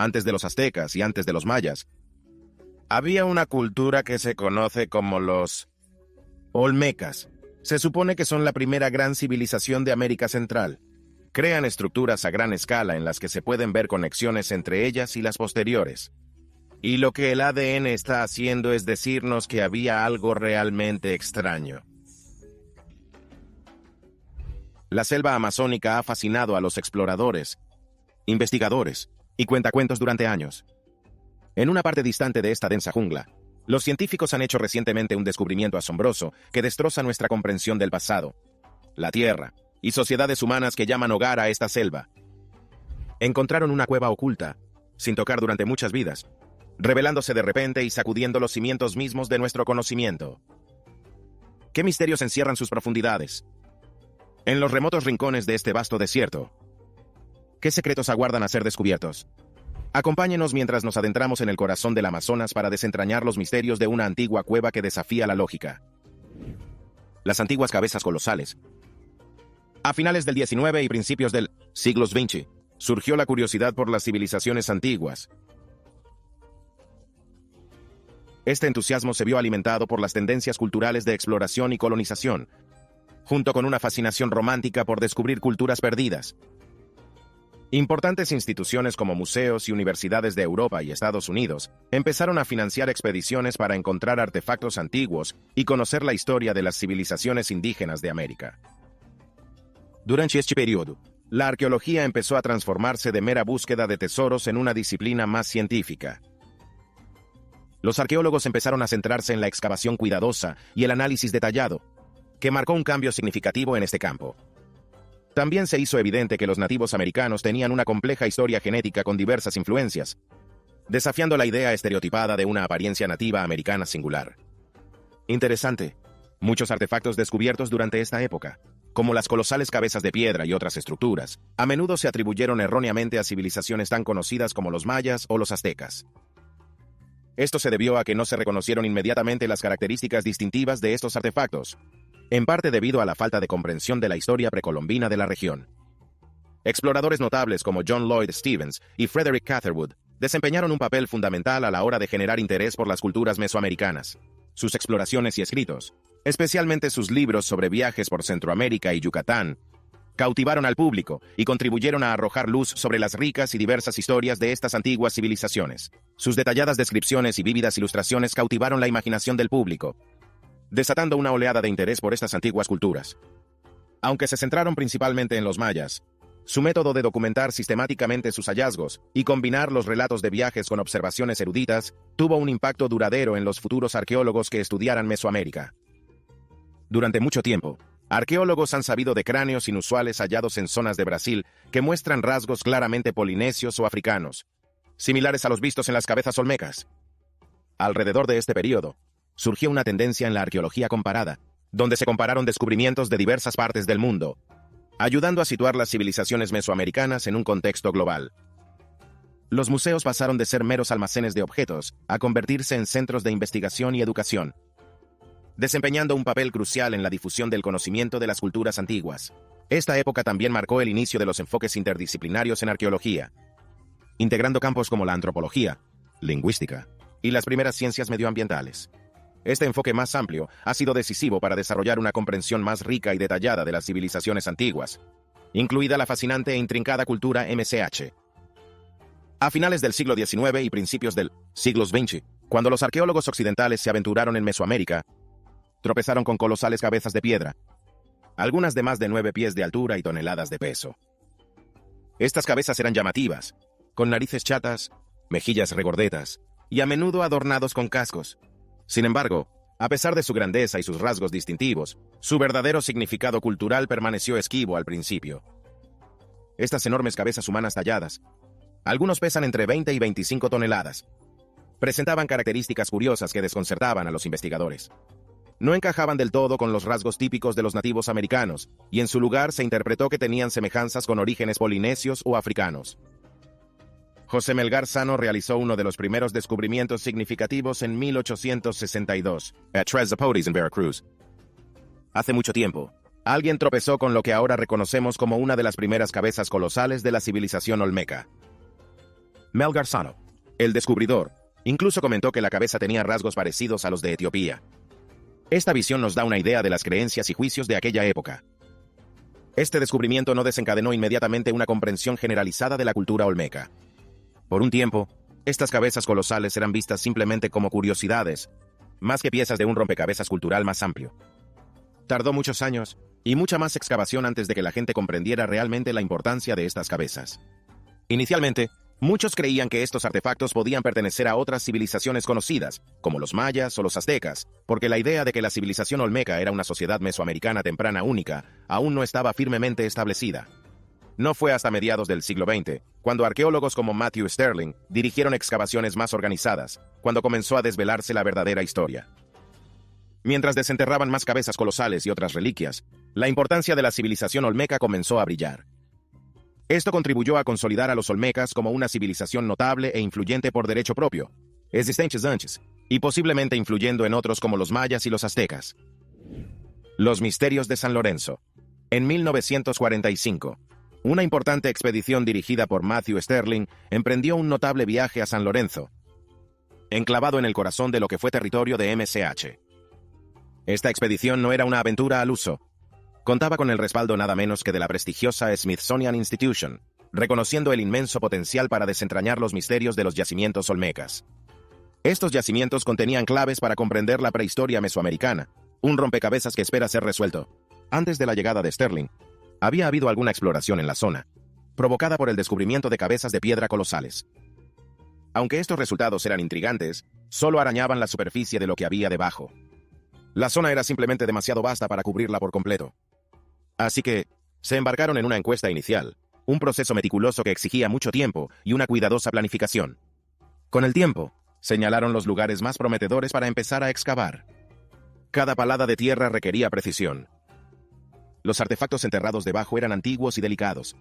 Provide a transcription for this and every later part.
antes de los aztecas y antes de los mayas, había una cultura que se conoce como los olmecas. Se supone que son la primera gran civilización de América Central. Crean estructuras a gran escala en las que se pueden ver conexiones entre ellas y las posteriores. Y lo que el ADN está haciendo es decirnos que había algo realmente extraño. La selva amazónica ha fascinado a los exploradores, investigadores y cuentacuentos durante años. En una parte distante de esta densa jungla, los científicos han hecho recientemente un descubrimiento asombroso que destroza nuestra comprensión del pasado, la Tierra y sociedades humanas que llaman hogar a esta selva. Encontraron una cueva oculta, sin tocar durante muchas vidas, revelándose de repente y sacudiendo los cimientos mismos de nuestro conocimiento. ¿Qué misterios encierran sus profundidades? En los remotos rincones de este vasto desierto, ¿qué secretos aguardan a ser descubiertos? Acompáñenos mientras nos adentramos en el corazón del Amazonas para desentrañar los misterios de una antigua cueva que desafía la lógica. Las antiguas cabezas colosales. A finales del XIX y principios del siglo XX, surgió la curiosidad por las civilizaciones antiguas. Este entusiasmo se vio alimentado por las tendencias culturales de exploración y colonización, junto con una fascinación romántica por descubrir culturas perdidas. Importantes instituciones como museos y universidades de Europa y Estados Unidos empezaron a financiar expediciones para encontrar artefactos antiguos y conocer la historia de las civilizaciones indígenas de América. Durante este periodo, la arqueología empezó a transformarse de mera búsqueda de tesoros en una disciplina más científica. Los arqueólogos empezaron a centrarse en la excavación cuidadosa y el análisis detallado, que marcó un cambio significativo en este campo. También se hizo evidente que los nativos americanos tenían una compleja historia genética con diversas influencias, desafiando la idea estereotipada de una apariencia nativa americana singular. Interesante. Muchos artefactos descubiertos durante esta época, como las colosales cabezas de piedra y otras estructuras, a menudo se atribuyeron erróneamente a civilizaciones tan conocidas como los mayas o los aztecas. Esto se debió a que no se reconocieron inmediatamente las características distintivas de estos artefactos, en parte debido a la falta de comprensión de la historia precolombina de la región. Exploradores notables como John Lloyd Stevens y Frederick Catherwood desempeñaron un papel fundamental a la hora de generar interés por las culturas mesoamericanas. Sus exploraciones y escritos, especialmente sus libros sobre viajes por Centroamérica y Yucatán, cautivaron al público y contribuyeron a arrojar luz sobre las ricas y diversas historias de estas antiguas civilizaciones. Sus detalladas descripciones y vívidas ilustraciones cautivaron la imaginación del público, desatando una oleada de interés por estas antiguas culturas. Aunque se centraron principalmente en los mayas, su método de documentar sistemáticamente sus hallazgos y combinar los relatos de viajes con observaciones eruditas tuvo un impacto duradero en los futuros arqueólogos que estudiaran Mesoamérica. Durante mucho tiempo, arqueólogos han sabido de cráneos inusuales hallados en zonas de Brasil que muestran rasgos claramente polinesios o africanos, similares a los vistos en las cabezas olmecas. Alrededor de este periodo, surgió una tendencia en la arqueología comparada, donde se compararon descubrimientos de diversas partes del mundo, ayudando a situar las civilizaciones mesoamericanas en un contexto global. Los museos pasaron de ser meros almacenes de objetos a convertirse en centros de investigación y educación, desempeñando un papel crucial en la difusión del conocimiento de las culturas antiguas. Esta época también marcó el inicio de los enfoques interdisciplinarios en arqueología, integrando campos como la antropología, lingüística y las primeras ciencias medioambientales. Este enfoque más amplio ha sido decisivo para desarrollar una comprensión más rica y detallada de las civilizaciones antiguas, incluida la fascinante e intrincada cultura MCH. A finales del siglo XIX y principios del siglo XX, cuando los arqueólogos occidentales se aventuraron en Mesoamérica, tropezaron con colosales cabezas de piedra, algunas de más de 9 pies de altura y toneladas de peso. Estas cabezas eran llamativas, con narices chatas, mejillas regordetas y a menudo adornados con cascos. Sin embargo, a pesar de su grandeza y sus rasgos distintivos, su verdadero significado cultural permaneció esquivo al principio. Estas enormes cabezas humanas talladas, algunos pesan entre 20 y 25 toneladas, presentaban características curiosas que desconcertaban a los investigadores. No encajaban del todo con los rasgos típicos de los nativos americanos, y en su lugar se interpretó que tenían semejanzas con orígenes polinesios o africanos. José Melgar Sano realizó uno de los primeros descubrimientos significativos en 1862, a Tres Zapotes en Veracruz. Hace mucho tiempo, alguien tropezó con lo que ahora reconocemos como una de las primeras cabezas colosales de la civilización olmeca. Mel Garzano, el descubridor, incluso comentó que la cabeza tenía rasgos parecidos a los de Etiopía. Esta visión nos da una idea de las creencias y juicios de aquella época. Este descubrimiento no desencadenó inmediatamente una comprensión generalizada de la cultura olmeca. Por un tiempo, estas cabezas colosales eran vistas simplemente como curiosidades, más que piezas de un rompecabezas cultural más amplio. Tardó muchos años y mucha más excavación antes de que la gente comprendiera realmente la importancia de estas cabezas. Inicialmente, muchos creían que estos artefactos podían pertenecer a otras civilizaciones conocidas, como los mayas o los aztecas, porque la idea de que la civilización olmeca era una sociedad mesoamericana temprana única aún no estaba firmemente establecida. No fue hasta mediados del siglo XX, cuando arqueólogos como Matthew Sterling dirigieron excavaciones más organizadas, cuando comenzó a desvelarse la verdadera historia. Mientras desenterraban más cabezas colosales y otras reliquias, la importancia de la civilización olmeca comenzó a brillar. Esto contribuyó a consolidar a los olmecas como una civilización notable e influyente por derecho propio, existentes antes, y posiblemente influyendo en otros como los mayas y los aztecas. Los misterios de San Lorenzo. En 1945, una importante expedición dirigida por Matthew Sterling emprendió un notable viaje a San Lorenzo, enclavado en el corazón de lo que fue territorio de MCH. Esta expedición no era una aventura al uso. Contaba con el respaldo nada menos que de la prestigiosa Smithsonian Institution, reconociendo el inmenso potencial para desentrañar los misterios de los yacimientos olmecas. Estos yacimientos contenían claves para comprender la prehistoria mesoamericana, un rompecabezas que espera ser resuelto. Antes de la llegada de Sterling, había habido alguna exploración en la zona, provocada por el descubrimiento de cabezas de piedra colosales. Aunque estos resultados eran intrigantes, solo arañaban la superficie de lo que había debajo. La zona era simplemente demasiado vasta para cubrirla por completo. Así que, se embarcaron en una encuesta inicial, un proceso meticuloso que exigía mucho tiempo y una cuidadosa planificación. Con el tiempo, señalaron los lugares más prometedores para empezar a excavar. Cada palada de tierra requería precisión. Los artefactos enterrados debajo eran antiguos y delicados,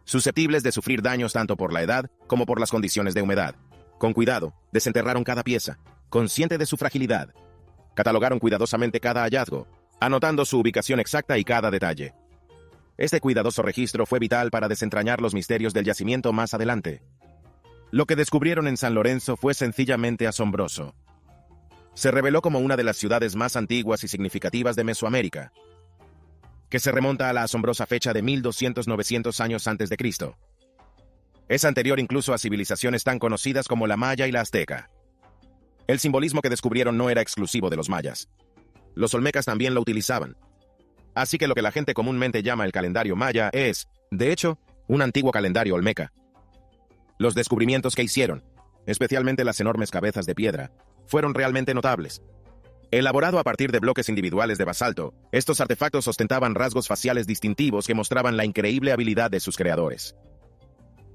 susceptibles de sufrir daños tanto por la edad como por las condiciones de humedad. Con cuidado, desenterraron cada pieza, consciente de su fragilidad. Catalogaron cuidadosamente cada hallazgo, anotando su ubicación exacta y cada detalle. Este cuidadoso registro fue vital para desentrañar los misterios del yacimiento más adelante. Lo que descubrieron en San Lorenzo fue sencillamente asombroso. Se reveló como una de las ciudades más antiguas y significativas de Mesoamérica, que se remonta a la asombrosa fecha de 1200-900 años antes de Cristo. Es anterior incluso a civilizaciones tan conocidas como la maya y la azteca. El simbolismo que descubrieron no era exclusivo de los mayas. Los olmecas también lo utilizaban. Así que lo que la gente comúnmente llama el calendario maya es, de hecho, un antiguo calendario olmeca. Los descubrimientos que hicieron, especialmente las enormes cabezas de piedra, fueron realmente notables. Elaborado a partir de bloques individuales de basalto, estos artefactos ostentaban rasgos faciales distintivos que mostraban la increíble habilidad de sus creadores.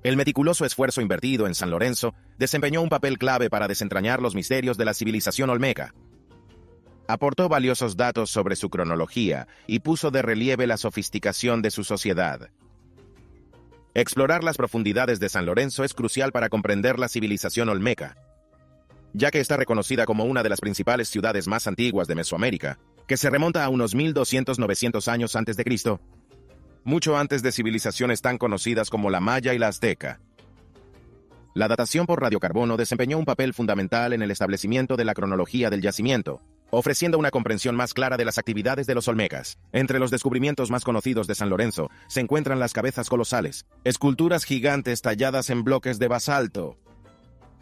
El meticuloso esfuerzo invertido en San Lorenzo desempeñó un papel clave para desentrañar los misterios de la civilización olmeca. Aportó valiosos datos sobre su cronología y puso de relieve la sofisticación de su sociedad. Explorar las profundidades de San Lorenzo es crucial para comprender la civilización olmeca, ya que está reconocida como una de las principales ciudades más antiguas de Mesoamérica, que se remonta a unos 1200-900 años antes de Cristo, mucho antes de civilizaciones tan conocidas como la maya y la azteca. La datación por radiocarbono desempeñó un papel fundamental en el establecimiento de la cronología del yacimiento, ofreciendo una comprensión más clara de las actividades de los olmecas. Entre los descubrimientos más conocidos de San Lorenzo se encuentran las cabezas colosales, esculturas gigantes talladas en bloques de basalto.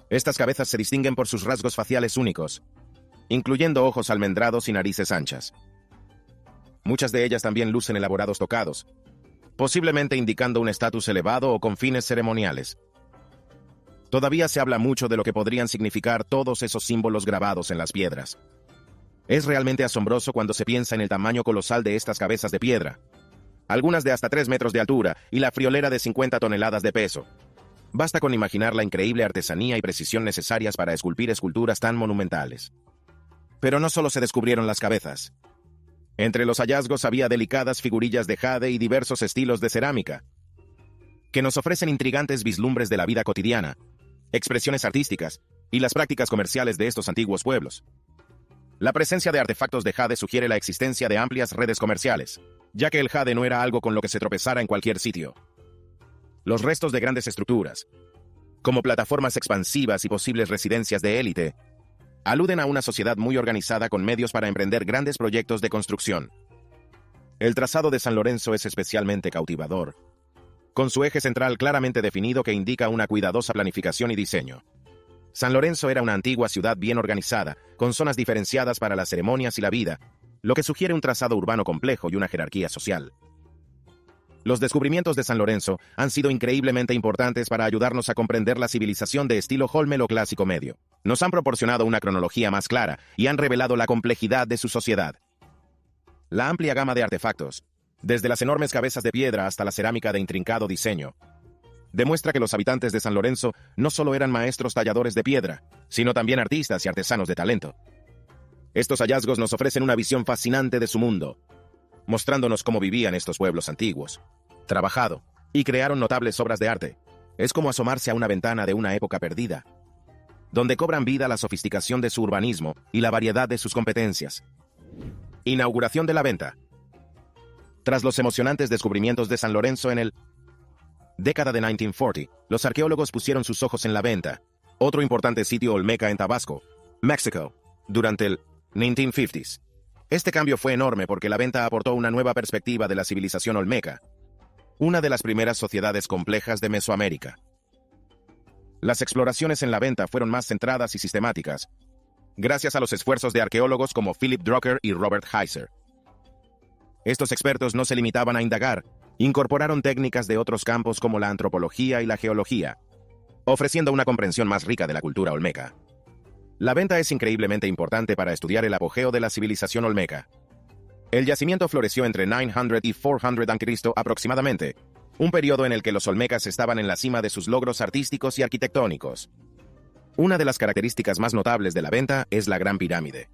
Estas cabezas se distinguen por sus rasgos faciales únicos, incluyendo ojos almendrados y narices anchas. Muchas de ellas también lucen elaborados tocados, posiblemente indicando un estatus elevado o con fines ceremoniales. Todavía se habla mucho de lo que podrían significar todos esos símbolos grabados en las piedras. Es realmente asombroso cuando se piensa en el tamaño colosal de estas cabezas de piedra, algunas de hasta 3 metros de altura y la friolera de 50 toneladas de peso. Basta con imaginar la increíble artesanía y precisión necesarias para esculpir esculturas tan monumentales. Pero no solo se descubrieron las cabezas. Entre los hallazgos había delicadas figurillas de jade y diversos estilos de cerámica, que nos ofrecen intrigantes vislumbres de la vida cotidiana, expresiones artísticas y las prácticas comerciales de estos antiguos pueblos. La presencia de artefactos de jade sugiere la existencia de amplias redes comerciales, ya que el jade no era algo con lo que se tropezara en cualquier sitio. Los restos de grandes estructuras, como plataformas expansivas y posibles residencias de élite, aluden a una sociedad muy organizada con medios para emprender grandes proyectos de construcción. El trazado de San Lorenzo es especialmente cautivador, con su eje central claramente definido que indica una cuidadosa planificación y diseño. San Lorenzo era una antigua ciudad bien organizada, con zonas diferenciadas para las ceremonias y la vida, lo que sugiere un trazado urbano complejo y una jerarquía social. Los descubrimientos de San Lorenzo han sido increíblemente importantes para ayudarnos a comprender la civilización de estilo Olmeca clásico medio. Nos han proporcionado una cronología más clara y han revelado la complejidad de su sociedad. La amplia gama de artefactos, desde las enormes cabezas de piedra hasta la cerámica de intrincado diseño, demuestra que los habitantes de San Lorenzo no solo eran maestros talladores de piedra, sino también artistas y artesanos de talento. Estos hallazgos nos ofrecen una visión fascinante de su mundo, mostrándonos cómo vivían estos pueblos antiguos, trabajado, y crearon notables obras de arte. Es como asomarse a una ventana de una época perdida, donde cobran vida la sofisticación de su urbanismo y la variedad de sus competencias. Inauguración de la venta. Tras los emocionantes descubrimientos de San Lorenzo en el década de 1940, los arqueólogos pusieron sus ojos en la venta, otro importante sitio olmeca en Tabasco, México, durante el 1950s. Este cambio fue enorme porque la venta aportó una nueva perspectiva de la civilización olmeca, una de las primeras sociedades complejas de Mesoamérica. Las exploraciones en la venta fueron más centradas y sistemáticas, gracias a los esfuerzos de arqueólogos como Philip Drucker y Robert Heiser. Estos expertos no se limitaban a indagar, incorporaron técnicas de otros campos como la antropología y la geología, ofreciendo una comprensión más rica de la cultura olmeca. La venta es increíblemente importante para estudiar el apogeo de la civilización olmeca. El yacimiento floreció entre 900 y 400 a.C. aproximadamente, un periodo en el que los olmecas estaban en la cima de sus logros artísticos y arquitectónicos. Una de las características más notables de la venta es la Gran Pirámide.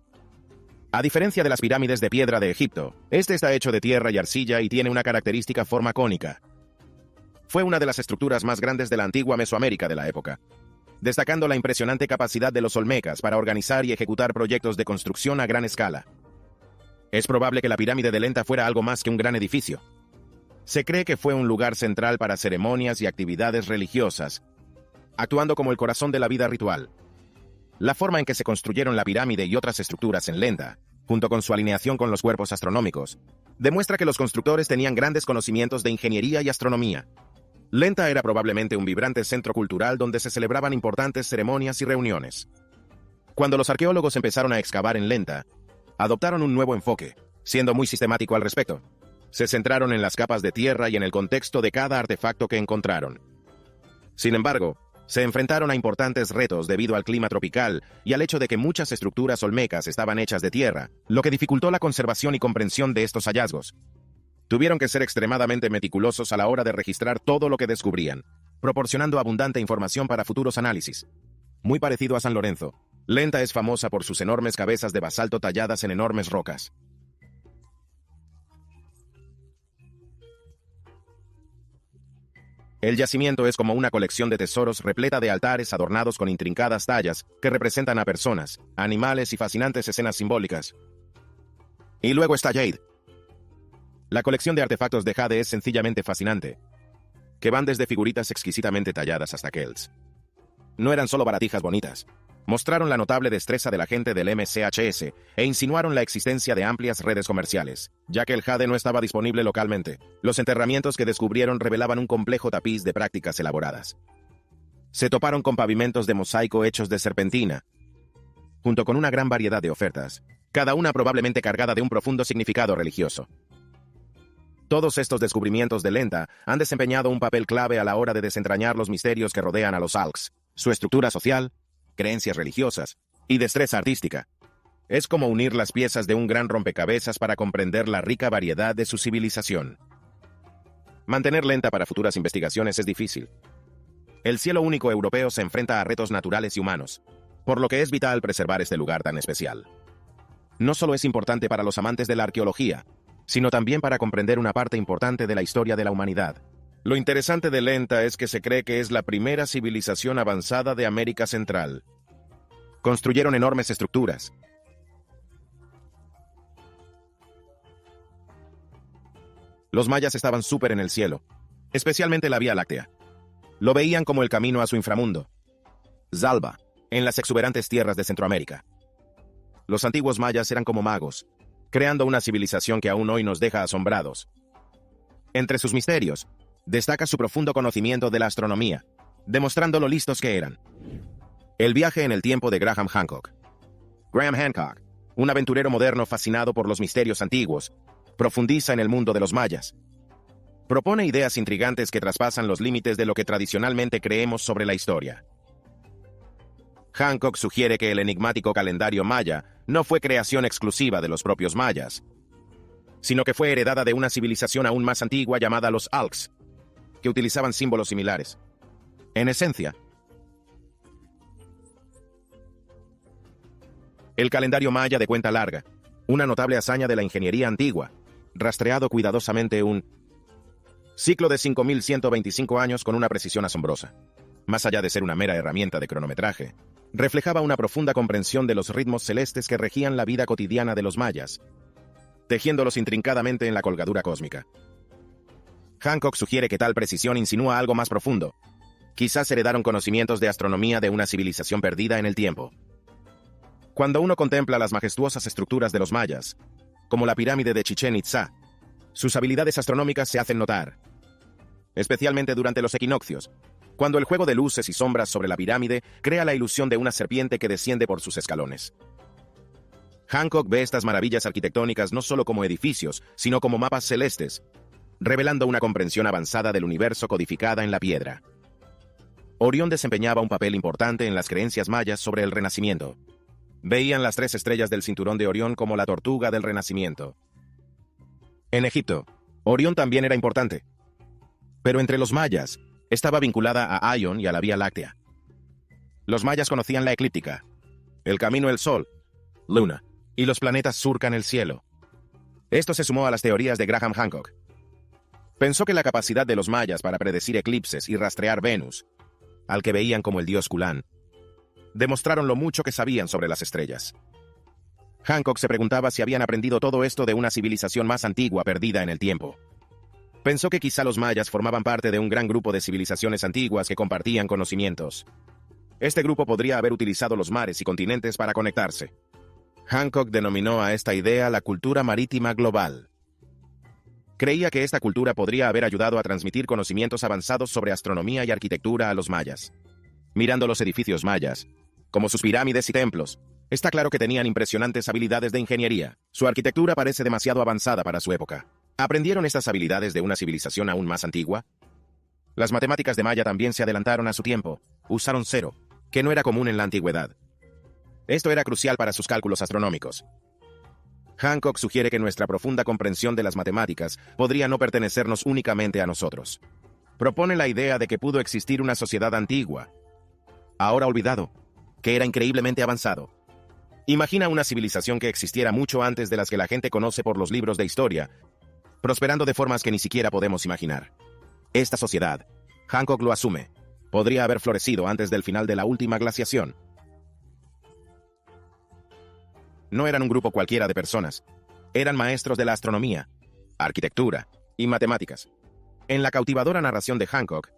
A diferencia de las pirámides de piedra de Egipto, este está hecho de tierra y arcilla y tiene una característica forma cónica. Fue una de las estructuras más grandes de la antigua Mesoamérica de la época, destacando la impresionante capacidad de los olmecas para organizar y ejecutar proyectos de construcción a gran escala. Es probable que la pirámide de Lenta fuera algo más que un gran edificio. Se cree que fue un lugar central para ceremonias y actividades religiosas, actuando como el corazón de la vida ritual. La forma en que se construyeron la pirámide y otras estructuras en Lenta, junto con su alineación con los cuerpos astronómicos, demuestra que los constructores tenían grandes conocimientos de ingeniería y astronomía. Lenta era probablemente un vibrante centro cultural donde se celebraban importantes ceremonias y reuniones. Cuando los arqueólogos empezaron a excavar en Lenta, adoptaron un nuevo enfoque, siendo muy sistemático al respecto. Se centraron en las capas de tierra y en el contexto de cada artefacto que encontraron. Sin embargo, se enfrentaron a importantes retos debido al clima tropical y al hecho de que muchas estructuras olmecas estaban hechas de tierra, lo que dificultó la conservación y comprensión de estos hallazgos. Tuvieron que ser extremadamente meticulosos a la hora de registrar todo lo que descubrían, proporcionando abundante información para futuros análisis. Muy parecido a San Lorenzo, Lenta es famosa por sus enormes cabezas de basalto talladas en enormes rocas. El yacimiento es como una colección de tesoros repleta de altares adornados con intrincadas tallas que representan a personas, animales y fascinantes escenas simbólicas. Y luego está Jade. La colección de artefactos de Jade es sencillamente fascinante, que van desde figuritas exquisitamente talladas hasta Kells. No eran solo baratijas bonitas. Mostraron la notable destreza de la gente del MCHS e insinuaron la existencia de amplias redes comerciales, ya que el jade no estaba disponible localmente. Los enterramientos que descubrieron revelaban un complejo tapiz de prácticas elaboradas. Se toparon con pavimentos de mosaico hechos de serpentina, junto con una gran variedad de ofertas, cada una probablemente cargada de un profundo significado religioso. Todos estos descubrimientos de Lenta han desempeñado un papel clave a la hora de desentrañar los misterios que rodean a los Alks, su estructura social, creencias religiosas y destreza artística. Es como unir las piezas de un gran rompecabezas para comprender la rica variedad de su civilización. Mantener Lenta para futuras investigaciones es difícil. El cielo único europeo se enfrenta a retos naturales y humanos, por lo que es vital preservar este lugar tan especial. No solo es importante para los amantes de la arqueología, sino también para comprender una parte importante de la historia de la humanidad. Lo interesante de Lenta es que se cree que es la primera civilización avanzada de América Central. Construyeron enormes estructuras. Los mayas estaban súper en el cielo, especialmente la Vía Láctea. Lo veían como el camino a su inframundo. Zalba, en las exuberantes tierras de Centroamérica. Los antiguos mayas eran como magos, creando una civilización que aún hoy nos deja asombrados. Entre sus misterios, destaca su profundo conocimiento de la astronomía, demostrando lo listos que eran. El viaje en el tiempo de Graham Hancock. Graham Hancock, un aventurero moderno fascinado por los misterios antiguos, profundiza en el mundo de los mayas. Propone ideas intrigantes que traspasan los límites de lo que tradicionalmente creemos sobre la historia. Hancock sugiere que el enigmático calendario maya no fue creación exclusiva de los propios mayas, sino que fue heredada de una civilización aún más antigua llamada los Alcs, que utilizaban símbolos similares. En esencia, el calendario maya de cuenta larga, una notable hazaña de la ingeniería antigua, rastreado cuidadosamente un ciclo de 5.125 años con una precisión asombrosa. Más allá de ser una mera herramienta de cronometraje, reflejaba una profunda comprensión de los ritmos celestes que regían la vida cotidiana de los mayas, tejiéndolos intrincadamente en la colgadura cósmica. Hancock sugiere que tal precisión insinúa algo más profundo. Quizás heredaron conocimientos de astronomía de una civilización perdida en el tiempo. Cuando uno contempla las majestuosas estructuras de los mayas, como la pirámide de Chichén Itzá, sus habilidades astronómicas se hacen notar, especialmente durante los equinoccios, cuando el juego de luces y sombras sobre la pirámide crea la ilusión de una serpiente que desciende por sus escalones. Hancock ve estas maravillas arquitectónicas no solo como edificios, sino como mapas celestes, revelando una comprensión avanzada del universo codificada en la piedra. Orión desempeñaba un papel importante en las creencias mayas sobre el Renacimiento. Veían las 3 estrellas del cinturón de Orión como la tortuga del Renacimiento. En Egipto, Orión también era importante. Pero entre los mayas, estaba vinculada a Ion y a la Vía Láctea. Los mayas conocían la eclíptica, el camino del Sol, Luna, y los planetas surcan el cielo. Esto se sumó a las teorías de Graham Hancock. Pensó que la capacidad de los mayas para predecir eclipses y rastrear Venus, al que veían como el dios Culán, demostraron lo mucho que sabían sobre las estrellas. Hancock se preguntaba si habían aprendido todo esto de una civilización más antigua perdida en el tiempo. Pensó que quizá los mayas formaban parte de un gran grupo de civilizaciones antiguas que compartían conocimientos. Este grupo podría haber utilizado los mares y continentes para conectarse. Hancock denominó a esta idea la cultura marítima global. Creía que esta cultura podría haber ayudado a transmitir conocimientos avanzados sobre astronomía y arquitectura a los mayas. Mirando los edificios mayas, como sus pirámides y templos, está claro que tenían impresionantes habilidades de ingeniería. Su arquitectura parece demasiado avanzada para su época. ¿Aprendieron estas habilidades de una civilización aún más antigua? Las matemáticas de Maya también se adelantaron a su tiempo. Usaron cero, que no era común en la antigüedad. Esto era crucial para sus cálculos astronómicos. Hancock sugiere que nuestra profunda comprensión de las matemáticas podría no pertenecernos únicamente a nosotros. Propone la idea de que pudo existir una sociedad antigua, ahora olvidado, que era increíblemente avanzado. Imagina una civilización que existiera mucho antes de las que la gente conoce por los libros de historia, prosperando de formas que ni siquiera podemos imaginar. Esta sociedad, Hancock lo asume, podría haber florecido antes del final de la última glaciación. No eran un grupo cualquiera de personas. Eran maestros de la astronomía, arquitectura y matemáticas. En la cautivadora narración de Hancock,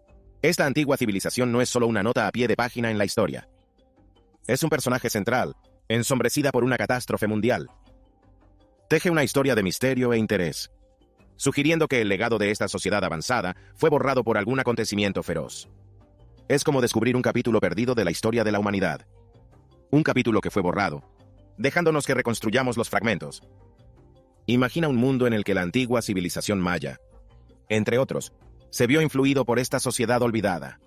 esta antigua civilización no es solo una nota a pie de página en la historia. Es un personaje central, ensombrecida por una catástrofe mundial. Teje una historia de misterio e interés, sugiriendo que el legado de esta sociedad avanzada fue borrado por algún acontecimiento feroz. Es como descubrir un capítulo perdido de la historia de la humanidad. Un capítulo que fue borrado, dejándonos que reconstruyamos los fragmentos. Imagina un mundo en el que la antigua civilización maya, entre otros, se vio influido por esta sociedad olvidada.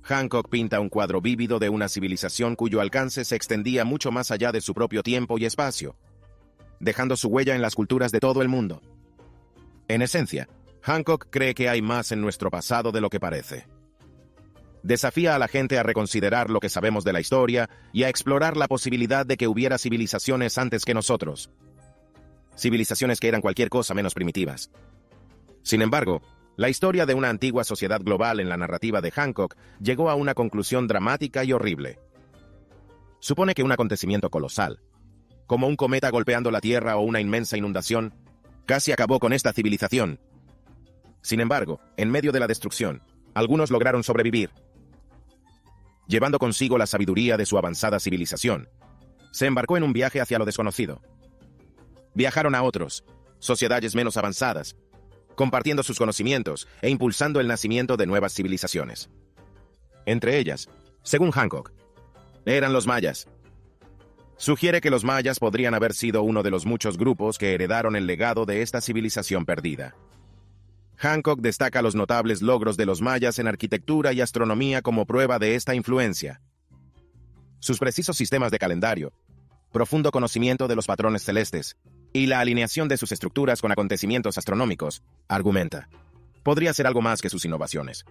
Hancock pinta un cuadro vívido de una civilización cuyo alcance se extendía mucho más allá de su propio tiempo y espacio, dejando su huella en las culturas de todo el mundo. En esencia, Hancock cree que hay más en nuestro pasado de lo que parece. Desafía a la gente a reconsiderar lo que sabemos de la historia y a explorar la posibilidad de que hubiera civilizaciones antes que nosotros. Civilizaciones que eran cualquier cosa menos primitivas. Sin embargo, la historia de una antigua sociedad global en la narrativa de Hancock llegó a una conclusión dramática y horrible. Supone que un acontecimiento colosal, como un cometa golpeando la Tierra o una inmensa inundación, casi acabó con esta civilización. Sin embargo, en medio de la destrucción, Algunos lograron sobrevivir, llevando consigo la sabiduría de su avanzada civilización. Se embarcó en un viaje hacia lo desconocido. Viajaron a otros, sociedades menos avanzadas, compartiendo sus conocimientos e impulsando el nacimiento de nuevas civilizaciones. Entre ellas, según Hancock, eran los mayas. Sugiere que los mayas podrían haber sido uno de los muchos grupos que heredaron el legado de esta civilización perdida. Hancock destaca los notables logros de los mayas en arquitectura y astronomía como prueba de esta influencia. Sus precisos sistemas de calendario, profundo conocimiento de los patrones celestes y la alineación de sus estructuras con acontecimientos astronómicos, argumenta, podría ser algo más que sus innovaciones.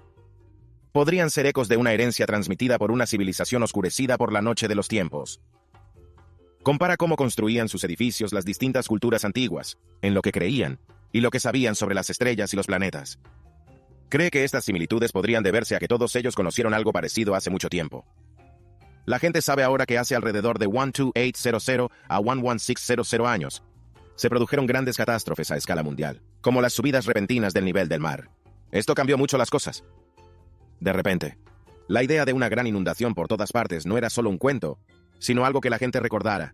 Podrían ser ecos de una herencia transmitida por una civilización oscurecida por la noche de los tiempos. Compara cómo construían sus edificios las distintas culturas antiguas, en lo que creían y lo que sabían sobre las estrellas y los planetas. Cree que estas similitudes podrían deberse a que todos ellos conocieron algo parecido hace mucho tiempo. La gente sabe ahora que hace alrededor de 12800 a 11600 años se produjeron grandes catástrofes a escala mundial, como las subidas repentinas del nivel del mar. Esto cambió mucho las cosas. De repente, la idea de una gran inundación por todas partes no era solo un cuento, sino algo que la gente recordara.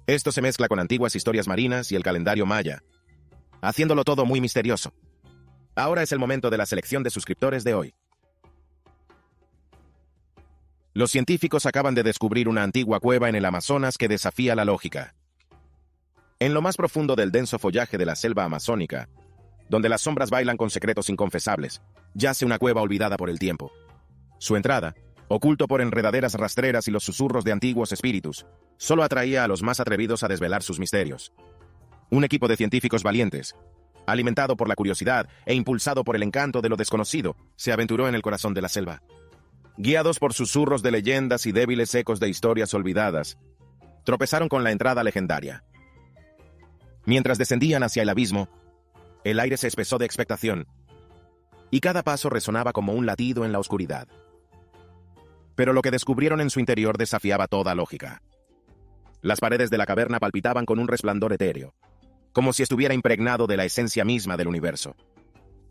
Esto se mezcla con antiguas historias marinas y el calendario maya, haciéndolo todo muy misterioso. Ahora es el momento de la selección de suscriptores de hoy. Los científicos acaban de descubrir una antigua cueva en el Amazonas que desafía la lógica. En lo más profundo del denso follaje de la selva amazónica, donde las sombras bailan con secretos inconfesables, yace una cueva olvidada por el tiempo. Su entrada, oculto por enredaderas rastreras y los susurros de antiguos espíritus, solo atraía a los más atrevidos a desvelar sus misterios. Un equipo de científicos valientes, alimentado por la curiosidad e impulsado por el encanto de lo desconocido, se aventuró en el corazón de la selva. Guiados por susurros de leyendas y débiles ecos de historias olvidadas, tropezaron con la entrada legendaria. Mientras descendían hacia el abismo, el aire se espesó de expectación, y cada paso resonaba como un latido en la oscuridad. Pero lo que descubrieron en su interior desafiaba toda lógica. Las paredes de la caverna palpitaban con un resplandor etéreo, como si estuviera impregnado de la esencia misma del universo.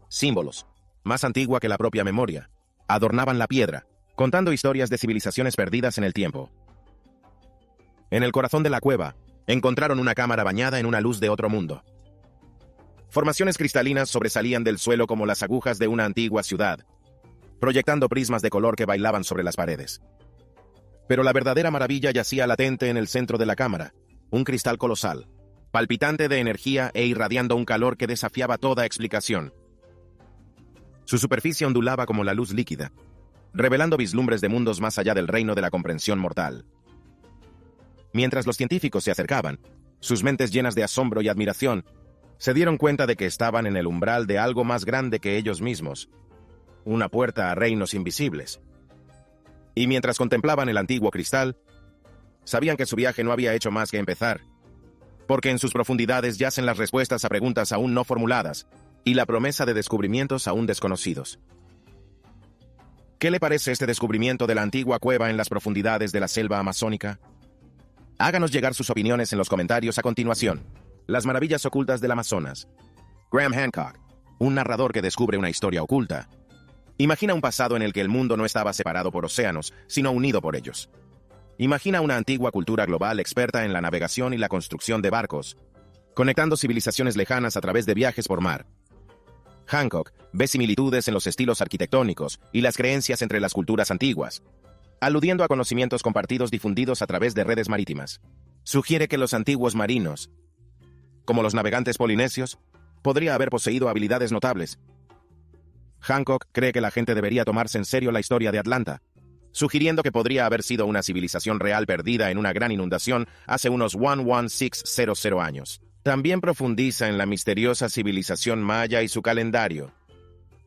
Símbolos, más antigua que la propia memoria, adornaban la piedra, contando historias de civilizaciones perdidas en el tiempo. En el corazón de la cueva, encontraron una cámara bañada en una luz de otro mundo. Formaciones cristalinas sobresalían del suelo como las agujas de una antigua ciudad, proyectando prismas de color que bailaban sobre las paredes. Pero la verdadera maravilla yacía latente en el centro de la cámara, un cristal colosal, palpitante de energía e irradiando un calor que desafiaba toda explicación. Su superficie ondulaba como la luz líquida, revelando vislumbres de mundos más allá del reino de la comprensión mortal. Mientras los científicos se acercaban, sus mentes llenas de asombro y admiración, se dieron cuenta de que estaban en el umbral de algo más grande que ellos mismos, una puerta a reinos invisibles. Y mientras contemplaban el antiguo cristal, sabían que su viaje no había hecho más que empezar, porque en sus profundidades yacen las respuestas a preguntas aún no formuladas y la promesa de descubrimientos aún desconocidos. ¿Qué le parece este descubrimiento de la antigua cueva en las profundidades de la selva amazónica? Háganos llegar sus opiniones en los comentarios a continuación. Las maravillas ocultas del Amazonas. Graham Hancock, un narrador que descubre una historia oculta. Imagina un pasado en el que el mundo no estaba separado por océanos, sino unido por ellos. Imagina una antigua cultura global experta en la navegación y la construcción de barcos, conectando civilizaciones lejanas a través de viajes por mar. Hancock ve similitudes en los estilos arquitectónicos y las creencias entre las culturas antiguas, aludiendo a conocimientos compartidos difundidos a través de redes marítimas. Sugiere que los antiguos marinos, como los navegantes polinesios, podría haber poseído habilidades notables. Hancock cree que la gente debería tomarse en serio la historia de Atlanta, sugiriendo que podría haber sido una civilización real perdida en una gran inundación hace unos 11600 años. También profundiza en la misteriosa civilización maya y su calendario,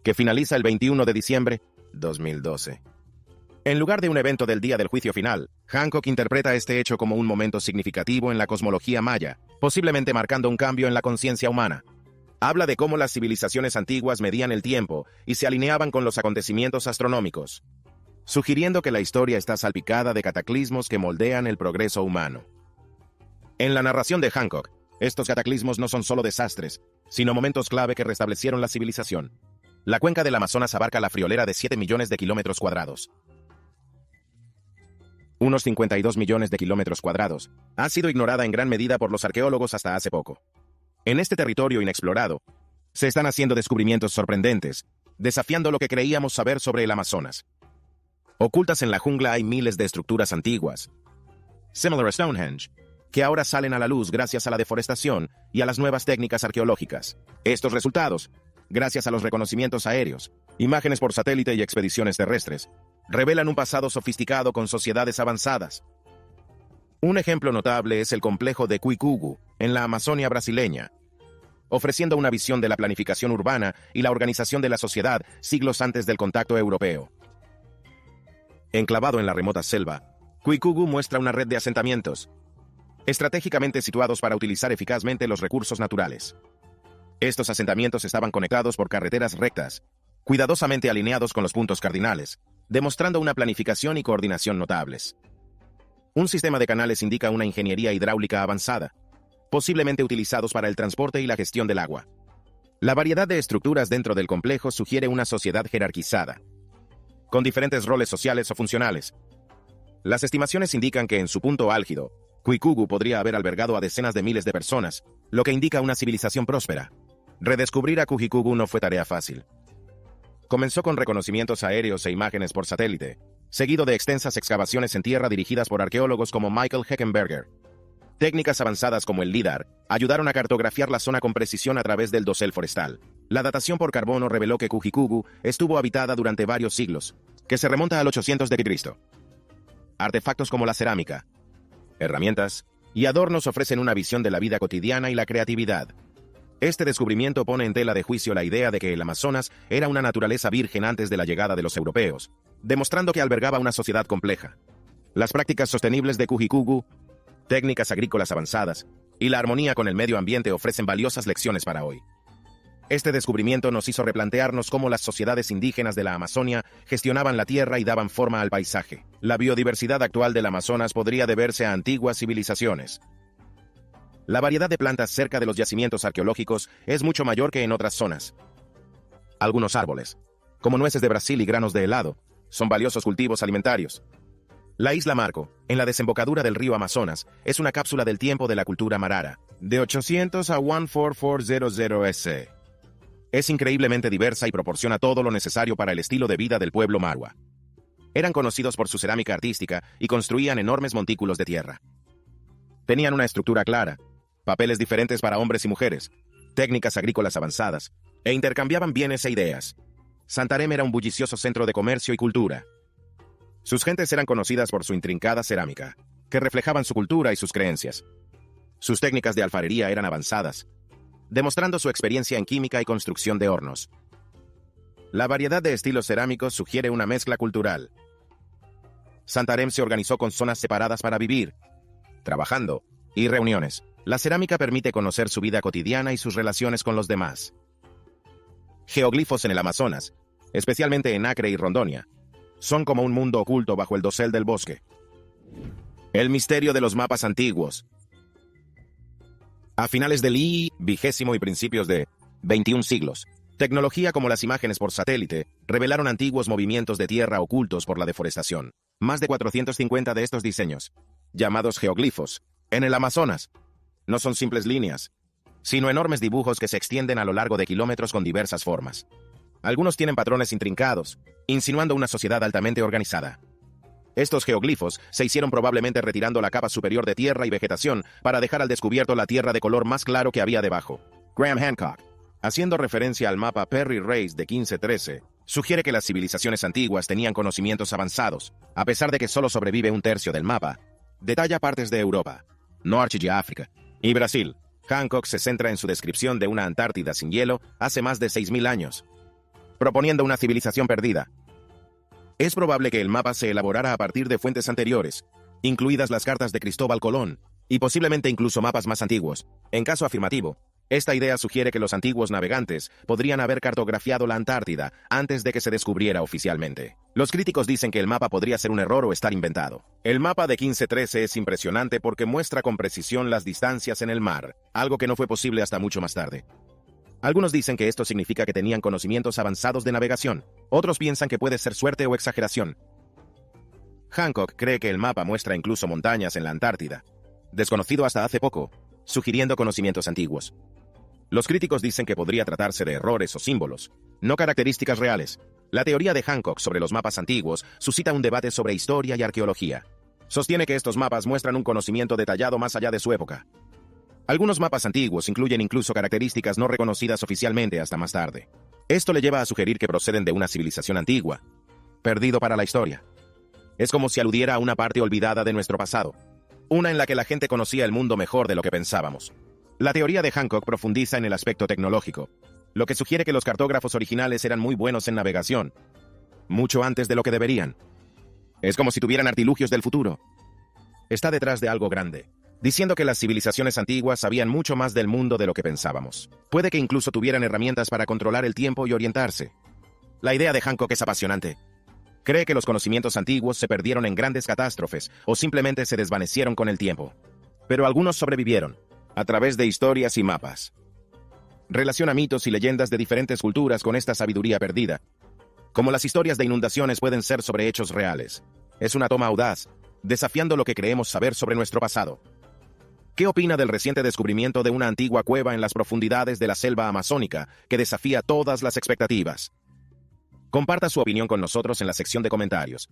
que finaliza el 21 de diciembre de 2012. En lugar de un evento del día del juicio final, Hancock interpreta este hecho como un momento significativo en la cosmología maya, posiblemente marcando un cambio en la conciencia humana. Habla de cómo las civilizaciones antiguas medían el tiempo y se alineaban con los acontecimientos astronómicos, sugiriendo que la historia está salpicada de cataclismos que moldean el progreso humano. En la narración de Hancock, estos cataclismos no son solo desastres, sino momentos clave que restablecieron la civilización. La cuenca del Amazonas abarca la friolera de 7 millones de kilómetros cuadrados. Unos 52 millones de kilómetros cuadrados, ha sido ignorada en gran medida por los arqueólogos hasta hace poco. En este territorio inexplorado, se están haciendo descubrimientos sorprendentes, desafiando lo que creíamos saber sobre el Amazonas. Ocultas en la jungla hay miles de estructuras antiguas, similar a Stonehenge, que ahora salen a la luz gracias a la deforestación y a las nuevas técnicas arqueológicas. Estos resultados, gracias a los reconocimientos aéreos, imágenes por satélite y expediciones terrestres, revelan un pasado sofisticado con sociedades avanzadas. Un ejemplo notable es el complejo de Cuicugu, en la Amazonia brasileña, ofreciendo una visión de la planificación urbana y la organización de la sociedad siglos antes del contacto europeo. Enclavado en la remota selva, Cuicugu muestra una red de asentamientos, estratégicamente situados para utilizar eficazmente los recursos naturales. Estos asentamientos estaban conectados por carreteras rectas, cuidadosamente alineados con los puntos cardinales, demostrando una planificación y coordinación notables. Un sistema de canales indica una ingeniería hidráulica avanzada, posiblemente utilizados para el transporte y la gestión del agua. La variedad de estructuras dentro del complejo sugiere una sociedad jerarquizada, con diferentes roles sociales o funcionales. Las estimaciones indican que en su punto álgido, Cuicugu podría haber albergado a decenas de miles de personas, lo que indica una civilización próspera. Redescubrir a Cuicugu no fue tarea fácil. Comenzó con reconocimientos aéreos e imágenes por satélite, seguido de extensas excavaciones en tierra dirigidas por arqueólogos como Michael Heckenberger. Técnicas avanzadas como el LIDAR ayudaron a cartografiar la zona con precisión a través del dosel forestal. La datación por carbono reveló que Cuicugu estuvo habitada durante varios siglos, que se remonta al 800 d.C. Artefactos como la cerámica, herramientas y adornos ofrecen una visión de la vida cotidiana y la creatividad. Este descubrimiento pone en tela de juicio la idea de que el Amazonas era una naturaleza virgen antes de la llegada de los europeos, demostrando que albergaba una sociedad compleja. Las prácticas sostenibles de Cuicugu, técnicas agrícolas avanzadas y la armonía con el medio ambiente ofrecen valiosas lecciones para hoy. Este descubrimiento nos hizo replantearnos cómo las sociedades indígenas de la Amazonia gestionaban la tierra y daban forma al paisaje. La biodiversidad actual del Amazonas podría deberse a antiguas civilizaciones. La variedad de plantas cerca de los yacimientos arqueológicos es mucho mayor que en otras zonas. Algunos árboles, como nueces de Brasil y granos de helado, son valiosos cultivos alimentarios. La isla Marco, en la desembocadura del río Amazonas, es una cápsula del tiempo de la cultura marara, de 800 a 14400 S. Es increíblemente diversa y proporciona todo lo necesario para el estilo de vida del pueblo marwa. Eran conocidos por su cerámica artística y construían enormes montículos de tierra. Tenían una estructura clara, papeles diferentes para hombres y mujeres, técnicas agrícolas avanzadas, e intercambiaban bienes e ideas. Santarém era un bullicioso centro de comercio y cultura. Sus gentes eran conocidas por su intrincada cerámica, que reflejaban su cultura y sus creencias. Sus técnicas de alfarería eran avanzadas, demostrando su experiencia en química y construcción de hornos. La variedad de estilos cerámicos sugiere una mezcla cultural. Santarém se organizó con zonas separadas para vivir, trabajando y reuniones. La cerámica permite conocer su vida cotidiana y sus relaciones con los demás. Geoglifos en el Amazonas, especialmente en Acre y Rondônia, son como un mundo oculto bajo el dosel del bosque. El misterio de los mapas antiguos. A finales del XX y principios de XXI siglos, tecnología como las imágenes por satélite revelaron antiguos movimientos de tierra ocultos por la deforestación. Más de 450 de estos diseños, llamados geoglifos, en el Amazonas, no son simples líneas, sino enormes dibujos que se extienden a lo largo de kilómetros con diversas formas. Algunos tienen patrones intrincados, insinuando una sociedad altamente organizada. Estos geoglifos se hicieron probablemente retirando la capa superior de tierra y vegetación para dejar al descubierto la tierra de color más claro que había debajo. Graham Hancock, haciendo referencia al mapa Perry Race de 1513, sugiere que las civilizaciones antiguas tenían conocimientos avanzados, a pesar de que solo sobrevive un tercio del mapa. Detalla partes de Europa, Norte y África, y Brasil. Hancock se centra en su descripción de una Antártida sin hielo hace más de 6000 años, proponiendo una civilización perdida. Es probable que el mapa se elaborara a partir de fuentes anteriores, incluidas las cartas de Cristóbal Colón, y posiblemente incluso mapas más antiguos. En caso afirmativo, esta idea sugiere que los antiguos navegantes podrían haber cartografiado la Antártida antes de que se descubriera oficialmente. Los críticos dicen que el mapa podría ser un error o estar inventado. El mapa de 1513 es impresionante porque muestra con precisión las distancias en el mar, algo que no fue posible hasta mucho más tarde. Algunos dicen que esto significa que tenían conocimientos avanzados de navegación, otros piensan que puede ser suerte o exageración. Hancock cree que el mapa muestra incluso montañas en la Antártida, desconocido hasta hace poco, sugiriendo conocimientos antiguos. Los críticos dicen que podría tratarse de errores o símbolos, no características reales. La teoría de Hancock sobre los mapas antiguos suscita un debate sobre historia y arqueología. Sostiene que estos mapas muestran un conocimiento detallado más allá de su época. Algunos mapas antiguos incluyen incluso características no reconocidas oficialmente hasta más tarde. Esto le lleva a sugerir que proceden de una civilización antigua, perdido para la historia. Es como si aludiera a una parte olvidada de nuestro pasado, una en la que la gente conocía el mundo mejor de lo que pensábamos. La teoría de Hancock profundiza en el aspecto tecnológico, lo que sugiere que los cartógrafos originales eran muy buenos en navegación, mucho antes de lo que deberían. Es como si tuvieran artilugios del futuro. Está detrás de algo grande, diciendo que las civilizaciones antiguas sabían mucho más del mundo de lo que pensábamos. Puede que incluso tuvieran herramientas para controlar el tiempo y orientarse. La idea de Hancock es apasionante. Cree que los conocimientos antiguos se perdieron en grandes catástrofes o simplemente se desvanecieron con el tiempo. Pero algunos sobrevivieron, a través de historias y mapas. Relaciona mitos y leyendas de diferentes culturas con esta sabiduría perdida. Como las historias de inundaciones pueden ser sobre hechos reales. Es una toma audaz, desafiando lo que creemos saber sobre nuestro pasado. ¿Qué opina del reciente descubrimiento de una antigua cueva en las profundidades de la selva amazónica que desafía todas las expectativas? Comparta su opinión con nosotros en la sección de comentarios.